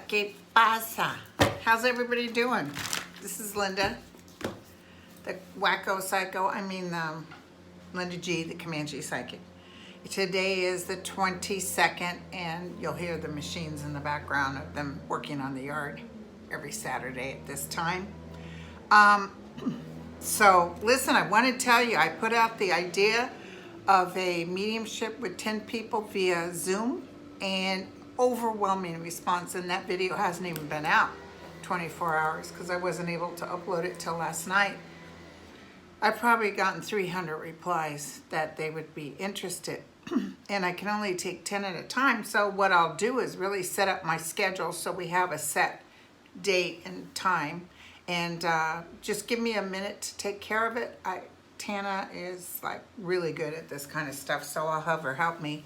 ¿Qué pasa? How's everybody doing? This is Linda, the wacko psycho. Linda G, the Comanche psychic. Today is the 22nd, and you'll hear the machines in the background of them working on the yard every Saturday at this time. So listen, I want to tell you, I put out the idea of a mediumship with 10 people via Zoom, and overwhelming response, and that video hasn't even been out 24 hours because I wasn't able to upload it till last night. I've probably gotten 300 replies that they would be interested, and I can only take 10 at a time. So what I'll do is really set up my schedule so we have a set date and time, and just give me a minute to take care of it. Tana is like really good at this kind of stuff, so I'll have her help me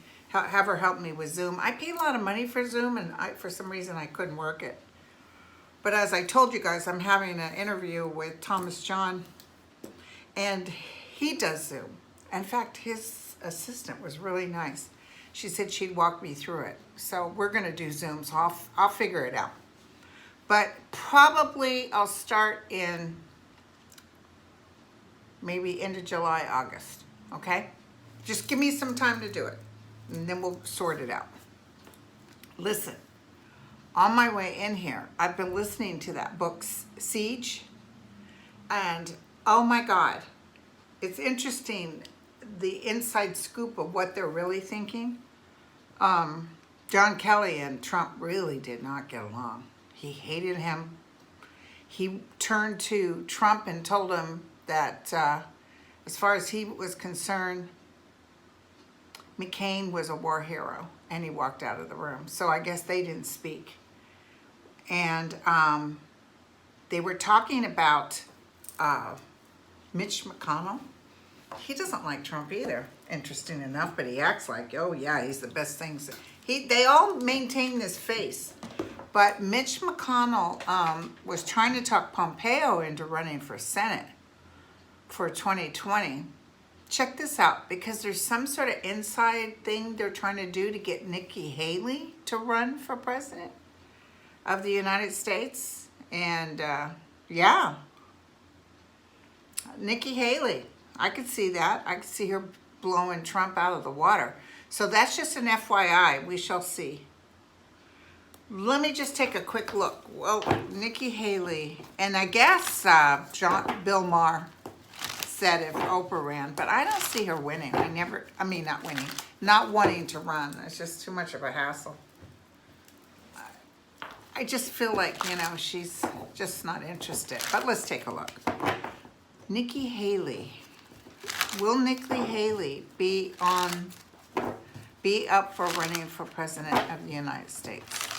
with Zoom. I paid a lot of money for Zoom, and for some reason I couldn't work it. But as I told you guys, I'm having an interview with Thomas John, and he does Zoom. In fact, his assistant was really nice. She said she'd walk me through it. So we're gonna do Zoom, so I'll figure it out. But probably I'll start in maybe end of July, August, okay? Just give me some time to do it, and then we'll sort it out. Listen, on my way in here, I've been listening to that book, Siege, and oh my God, it's interesting, the inside scoop of what they're really thinking. John Kelly and Trump really did not get along. He hated him. He turned to Trump and told him that as far as he was concerned, McCain was a war hero, and he walked out of the room. So I guess they didn't speak. And they were talking about Mitch McConnell. He doesn't like Trump either, interesting enough, but he acts like, oh yeah, he's the best things. They all maintain this face. But Mitch McConnell was trying to talk Pompeo into running for Senate for 2020. Check this out, because there's some sort of inside thing they're trying to do to get Nikki Haley to run for president of the United States. And yeah, Nikki Haley, I could see that. I could see her blowing Trump out of the water. So that's just an FYI. We shall see. Let me just take a quick look. Well, Nikki Haley, and I guess Bill Maher said if Oprah ran, but I don't see her winning. Not wanting to run. It's just too much of a hassle. I just feel like, she's just not interested. But let's take a look. Nikki Haley. Will Nikki Haley be up for running for president of the United States?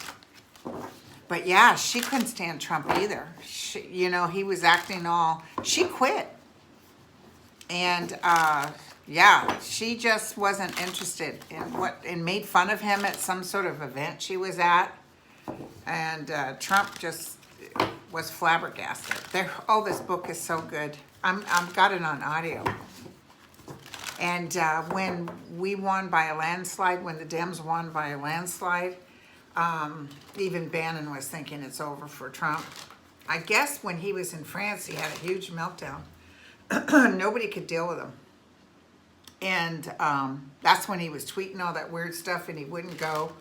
But yeah, she couldn't stand Trump either. He was acting she quit. And yeah, she just wasn't interested and made fun of him at some sort of event she was at. And Trump just was flabbergasted. This book is so good. I've got it on audio. And when we won by a landslide, when the Dems won by a landslide, even Bannon was thinking it's over for Trump. I guess when he was in France, he had a huge meltdown. Nobody could deal with him. And that's when he was tweeting all that weird stuff, and he wouldn't go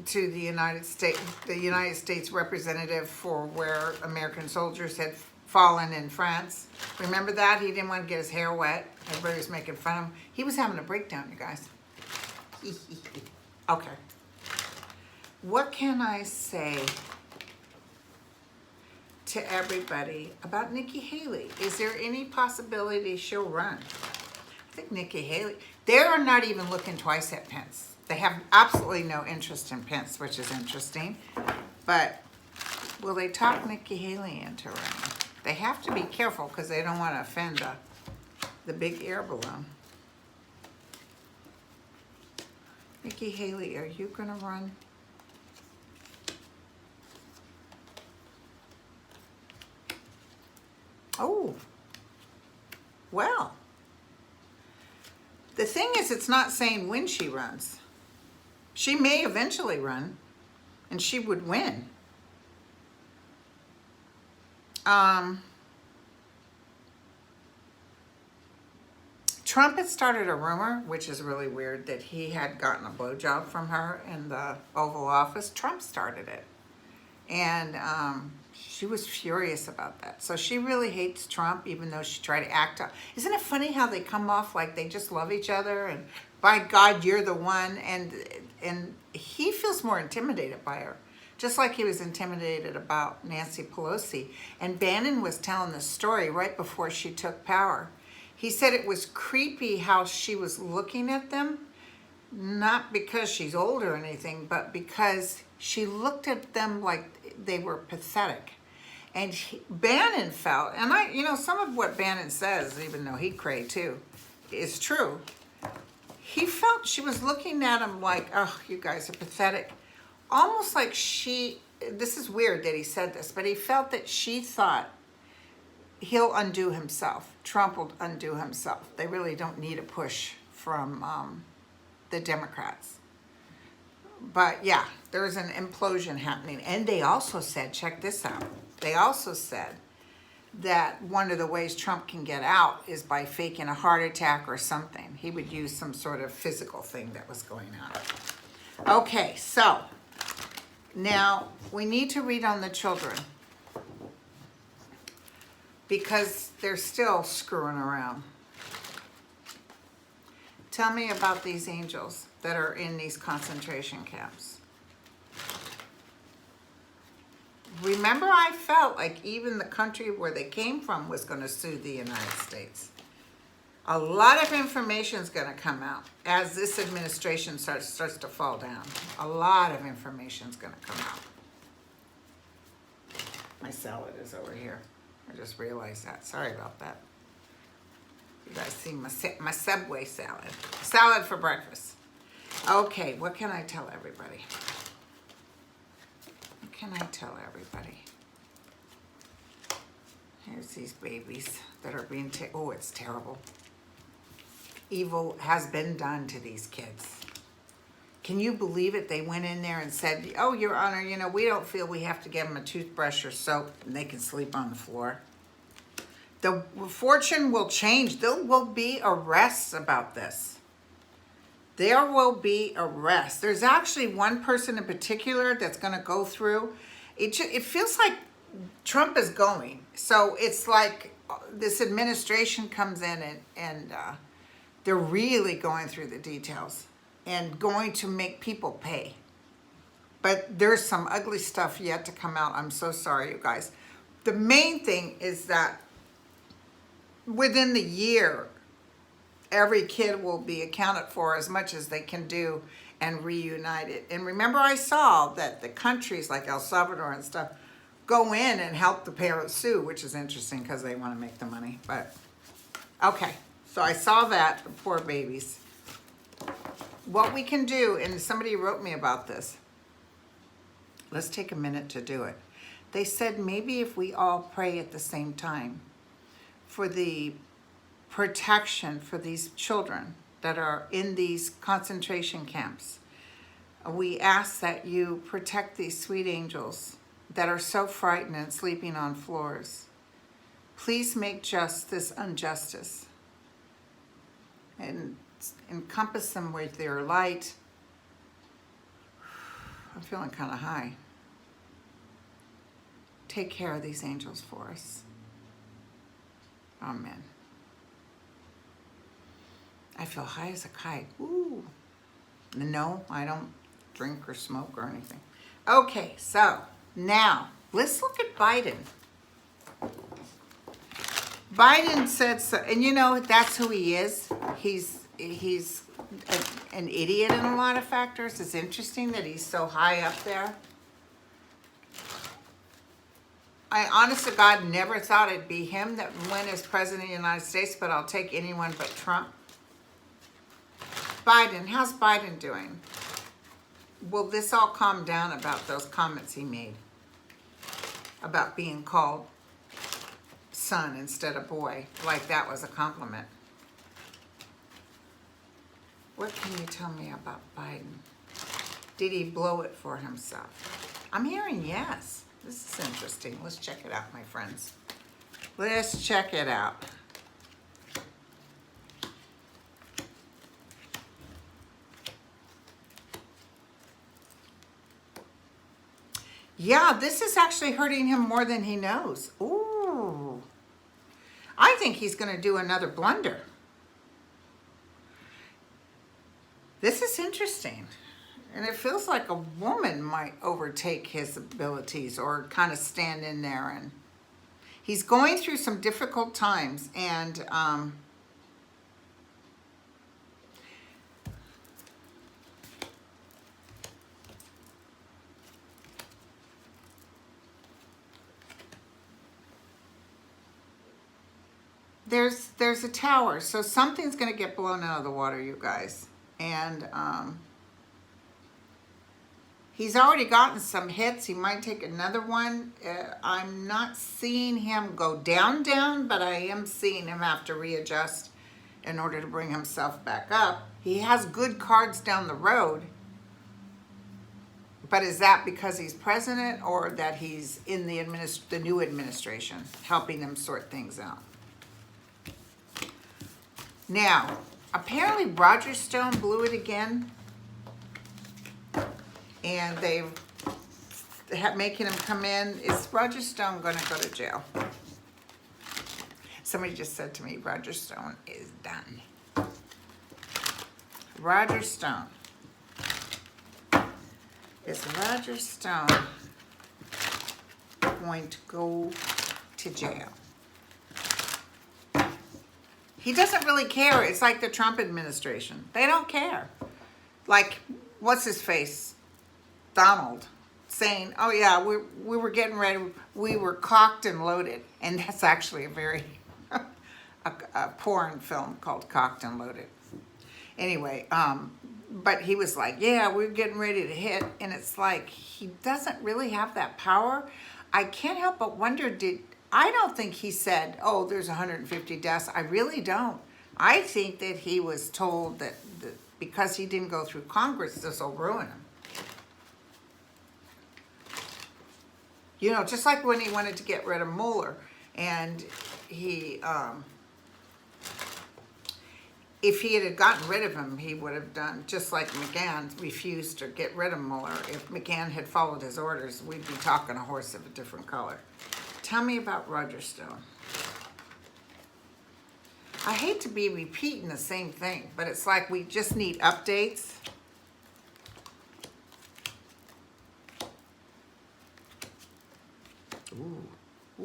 to the United States representative for where American soldiers had fallen in France. Remember that? He didn't want to get his hair wet. Everybody was making fun of him. He was having a breakdown, you guys. Okay. What can I say to everybody about Nikki Haley? Is there any possibility she'll run? think Nikki Haley, they are not even looking twice at Pence. They have absolutely no interest in Pence, which is interesting. But will they talk Nikki Haley into running? They have to be careful because they don't want to offend the big air balloon. Nikki Haley, are you going to run? Oh, well. The thing is, it's not saying when she runs. She may eventually run, and she would win. Trump had started a rumor, which is really weird, that he had gotten a blowjob from her in the Oval Office. Trump started it. And she was furious about that. So she really hates Trump, even though she tried to act out. Isn't it funny how they come off like they just love each other and by God, you're the one. And he feels more intimidated by her, just like he was intimidated about Nancy Pelosi. And Bannon was telling this story right before she took power. He said it was creepy how she was looking at them, not because she's old or anything, but because she looked at them like they were pathetic. And Bannon felt, and some of what Bannon says, even though he crayed too, is true. He felt she was looking at him like, oh, you guys are pathetic. Almost like this is weird that he said this, but he felt that she thought he'll undo himself. Trump will undo himself. They really don't need a push from the Democrats. But yeah, there's an implosion happening. And they also said, check this out. They also said that one of the ways Trump can get out is by faking a heart attack or something. He would use some sort of physical thing that was going on. Okay, so now we need to read on the children because they're still screwing around. Tell me about these angels that are in these concentration camps. Remember, I felt like even the country where they came from was going to sue the United States. A lot of information is going to come out as this administration starts to fall down. A lot of information is going to come out. My salad is over here. I just realized that. Sorry about that. You guys see my Subway salad. Salad for breakfast. Okay, what can I tell everybody? What can I tell everybody? Here's these babies that are being oh, it's terrible. Evil has been done to these kids. Can you believe it? They went in there and said, oh, Your Honor, we don't feel we have to give them a toothbrush or soap and they can sleep on the floor. The fortune will change. There will be arrests about this. There will be arrests. There's actually one person in particular that's going to go through. It feels like Trump is going. So it's like this administration comes in and they're really going through the details and going to make people pay. But there's some ugly stuff yet to come out. I'm so sorry, you guys. The main thing is that within the year, every kid will be accounted for as much as they can do and reunited. And remember, I saw that the countries like El Salvador and stuff go in and help the parents sue, which is interesting because they want to make the money. But okay, so I saw that, the poor babies. What we can do, and somebody wrote me about this. Let's take a minute to do it. They said maybe if we all pray at the same time for the protection for these children that are in these concentration camps. We ask that you protect these sweet angels that are so frightened and sleeping on floors. Please make just this injustice and encompass them with your light. I'm feeling kind of high. Take care of these angels for us. Amen. I feel high as a kite. Ooh. No, I don't drink or smoke or anything. Okay, so now let's look at Biden. Biden said so, and that's who he is. he's an idiot in a lot of factors. It's interesting that he's so high up there. I honest to God never thought it'd be him that went as president of the United States, but I'll take anyone but Trump. Biden, how's Biden doing? Will this all calm down about those comments he made about being called son instead of boy, like that was a compliment? What can you tell me about Biden? Did he blow it for himself? I'm hearing yes. This is interesting. Let's check it out, my friends. Let's check it out. Yeah, this is actually hurting him more than he knows. Ooh. I think he's going to do another blunder. This is interesting. And it feels like a woman might overtake his abilities or kind of stand in there. And he's going through some difficult times. And there's a tower. So something's going to get blown out of the water, you guys. And he's already gotten some hits. He might take another one. I'm not seeing him go down, but I am seeing him have to readjust in order to bring himself back up. He has good cards down the road. But is that because he's president or that he's in the new administration, helping them sort things out? Now, apparently Roger Stone blew it again. And they've making him come in. Is Roger Stone going to go to jail? Somebody just said to me, Roger Stone is done. Roger Stone. Is Roger Stone going to go to jail? He doesn't really care. It's like the Trump administration. They don't care. Like, what's his face? Donald saying, oh yeah, we were getting ready. We were cocked and loaded. And that's actually a very a porn film called Cocked and Loaded. Anyway, but he was like, yeah, we're getting ready to hit. And it's like, he doesn't really have that power. I can't help but wonder, I don't think he said, oh, there's 150 deaths. I really don't. I think that he was told that because he didn't go through Congress, this will ruin him. You know, just like when he wanted to get rid of Mueller, and he, if he had gotten rid of him, he would have done just like McGahn refused to get rid of Mueller. If McGahn had followed his orders, we'd be talking a horse of a different color. Tell me about Roger Stone. I hate to be repeating the same thing, but it's like we just need updates.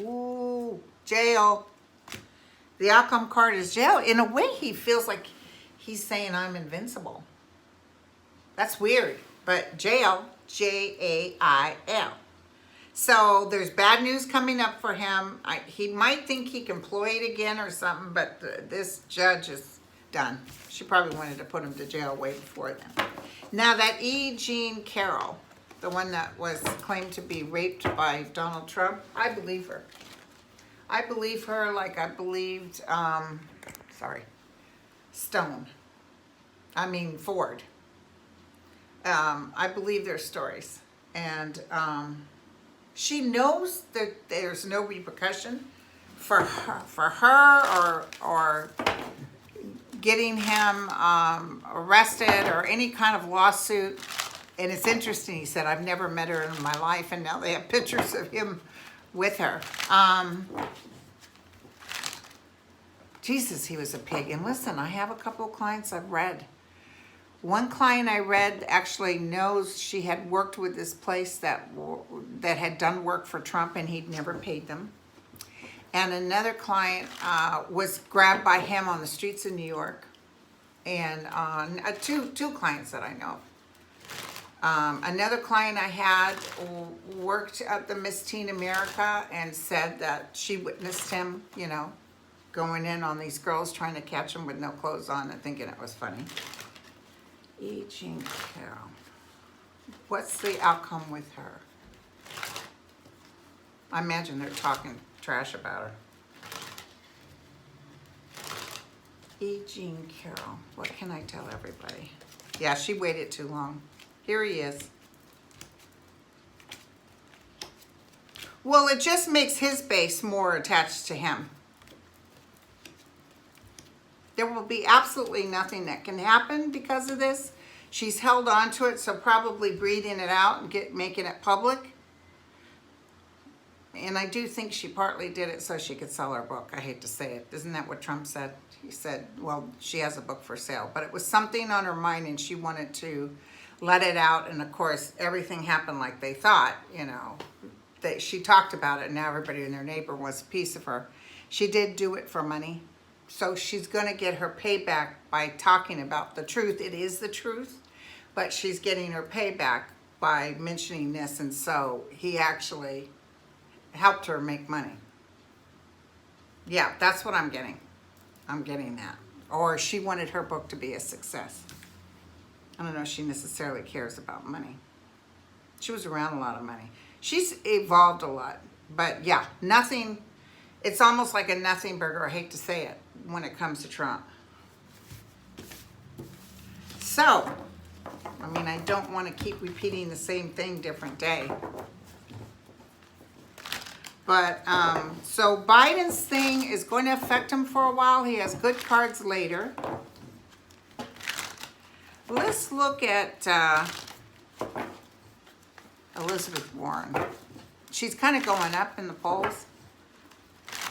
Ooh, jail. The outcome card is jail. In a way, he feels like he's saying I'm invincible. That's weird, but jail, J-A-I-L. So there's bad news coming up for him. He might think he can ploy it again or something, but this judge is done. She probably wanted to put him to jail way before then. Now that E. Jean Carroll, the one that was claimed to be raped by Donald Trump, I believe her. I believe her like I believed, Ford. I believe their stories. And she knows that there's no repercussion for her or getting him arrested or any kind of lawsuit. And it's interesting, he said, I've never met her in my life, and now they have pictures of him with her. Jesus, he was a pig. And listen, I have a couple of clients I've read. One client I read actually knows she had worked with this place that had done work for Trump, and he'd never paid them. And another client was grabbed by him on the streets of New York and two clients that I know. Another client I had worked at the Miss Teen America and said that she witnessed him, you know, going in on these girls, trying to catch them with no clothes on and thinking it was funny. E. Jean Carroll. What's the outcome with her? I imagine they're talking trash about her. E. Jean Carroll. What can I tell everybody? Yeah, she waited too long. Here he is. Well, it just makes his base more attached to him. There will be absolutely nothing that can happen because of this. She's held on to it, so probably breathing it out and making it public. And I do think she partly did it so she could sell her book. I hate to say it. Isn't that what Trump said? He said, well, she has a book for sale. But it was something on her mind and she wanted to let it out. And of course, everything happened like they thought, you know. She talked about it and now everybody in their neighbor wants a piece of her. She did do it for money. So she's going to get her payback by talking about the truth. It is the truth. But she's getting her payback by mentioning this. And so he actually helped her make money. Yeah, that's what I'm getting. I'm getting that. Or she wanted her book to be a success. I don't know if she necessarily cares about money. She was around a lot of money. She's evolved a lot. But yeah, nothing. It's almost like a nothing burger. I hate to say it when it comes to Trump. So, I mean, I don't want to keep repeating the same thing different day. But, so Biden's thing is going to affect him for a while. He has good cards later. Let's look at Elizabeth Warren. She's kind of going up in the polls.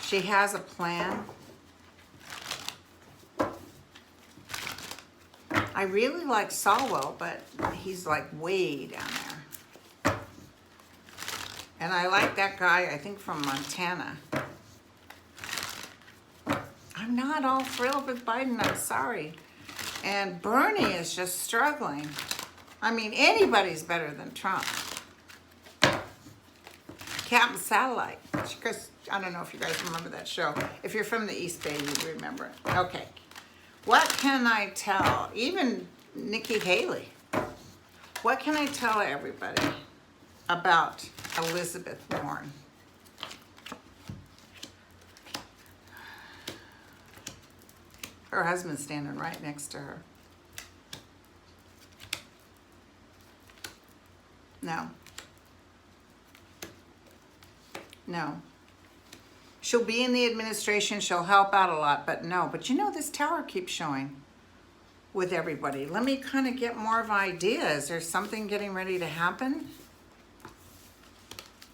She has a plan. I really like Swalwell, but he's like way down there. And I like that guy, I think from Montana. I'm not all thrilled with Biden, I'm sorry. And Bernie is just struggling. I mean, anybody's better than Trump. Captain Satellite. Because I don't know if you guys remember that show. If you're from the East Bay, you remember it. Okay. What can I tell? Even Nikki Haley. What can I tell everybody about Elizabeth Warren? Her husband's standing right next to her. No. No. She'll be in the administration, she'll help out a lot, but no. But you know, this tower keeps showing with everybody. Let me kind of get more of an idea. Is there something getting ready to happen?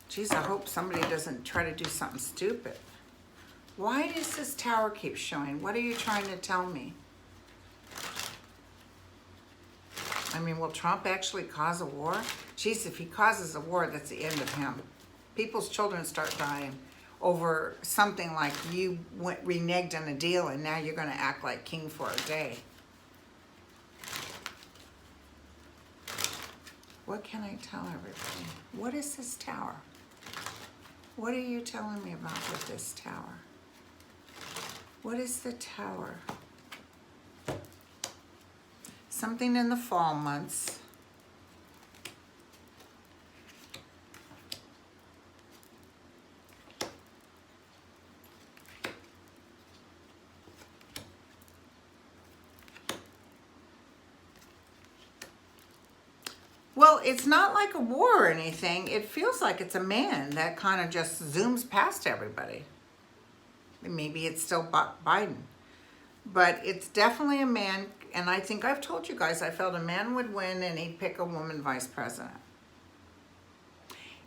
Geez, I hope somebody doesn't try to do something stupid. Why does this tower keep showing? What are you trying to tell me? I mean, will Trump actually cause a war? Geez, if he causes a war, that's the end of him. People's children start dying over something like you reneged on a deal and now you're going to act like king for a day. What can I tell everybody? What is this tower? What are you telling me about with this tower? What is the tower? Something in the fall months. Well, it's not like a war or anything. It feels like it's a man that kind of just zooms past everybody. Maybe it's still Biden. But it's definitely a man, and I think I've told you guys, I felt a man would win and he'd pick a woman vice president.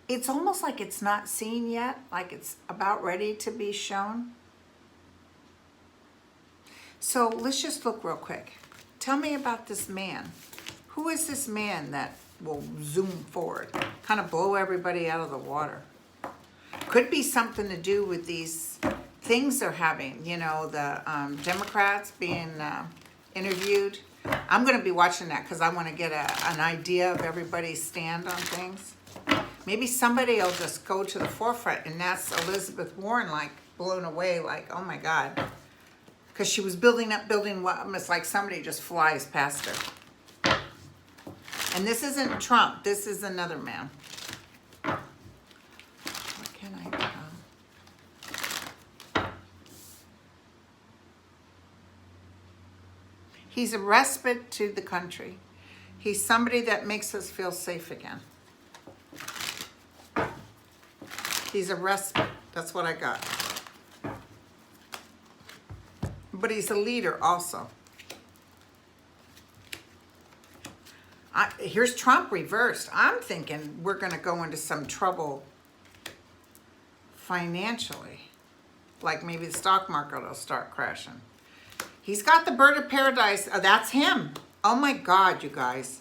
It's almost like it's not seen yet, like it's about ready to be shown. So let's just look real quick. Tell me about this man. Who is this man that will zoom forward, kind of blow everybody out of the water? Could be something to do with these things they're having, you know, the Democrats being interviewed. I'm going to be watching that because I want to get an idea of everybody's stand on things. Maybe somebody will just go to the forefront, and that's Elizabeth Warren, like blown away, like, oh my God. Because she was building up, it's like somebody just flies past her. And this isn't Trump, this is another man. What can I do? He's a respite to the country. He's somebody that makes us feel safe again. He's a respite. That's what I got. But he's a leader also. Here's Trump reversed. I'm thinking we're going to go into some trouble financially. Like maybe the stock market will start crashing. He's got the bird of paradise. Oh, that's him. Oh my God, you guys.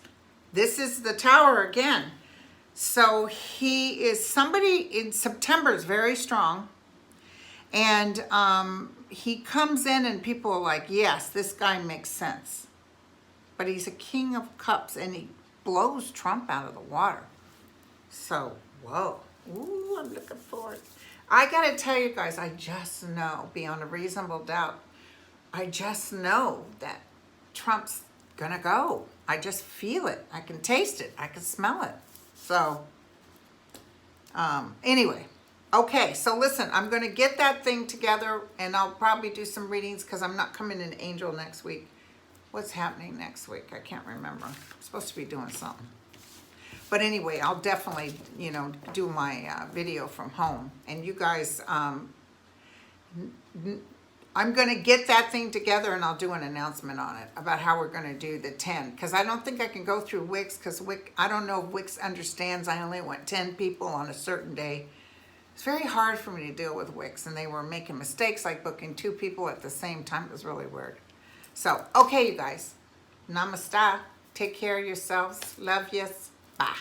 This is the tower again. So he is somebody in September is very strong. And he comes in and people are like, yes, this guy makes sense. But he's a king of cups and he blows Trump out of the water. So, whoa. Ooh, I'm looking for it. I got to tell you guys, I just know, beyond a reasonable doubt, I just know that Trump's going to go. I just feel it. I can taste it. I can smell it. So, anyway, okay, so listen, I'm going to get that thing together and I'll probably do some readings because I'm not coming in Angel next week. What's happening next week? I can't remember. I'm supposed to be doing something. But anyway, I'll definitely, you know, do my video from home. And you guys, I'm going to get that thing together and I'll do an announcement on it about how we're going to do the 10. Because I don't think I can go through Wix because I don't know if Wix understands I only want 10 people on a certain day. It's very hard for me to deal with Wix. And they were making mistakes like booking 2 people at the same time. It was really weird. So, okay, you guys. Namaste. Take care of yourselves. Love yous. Bye.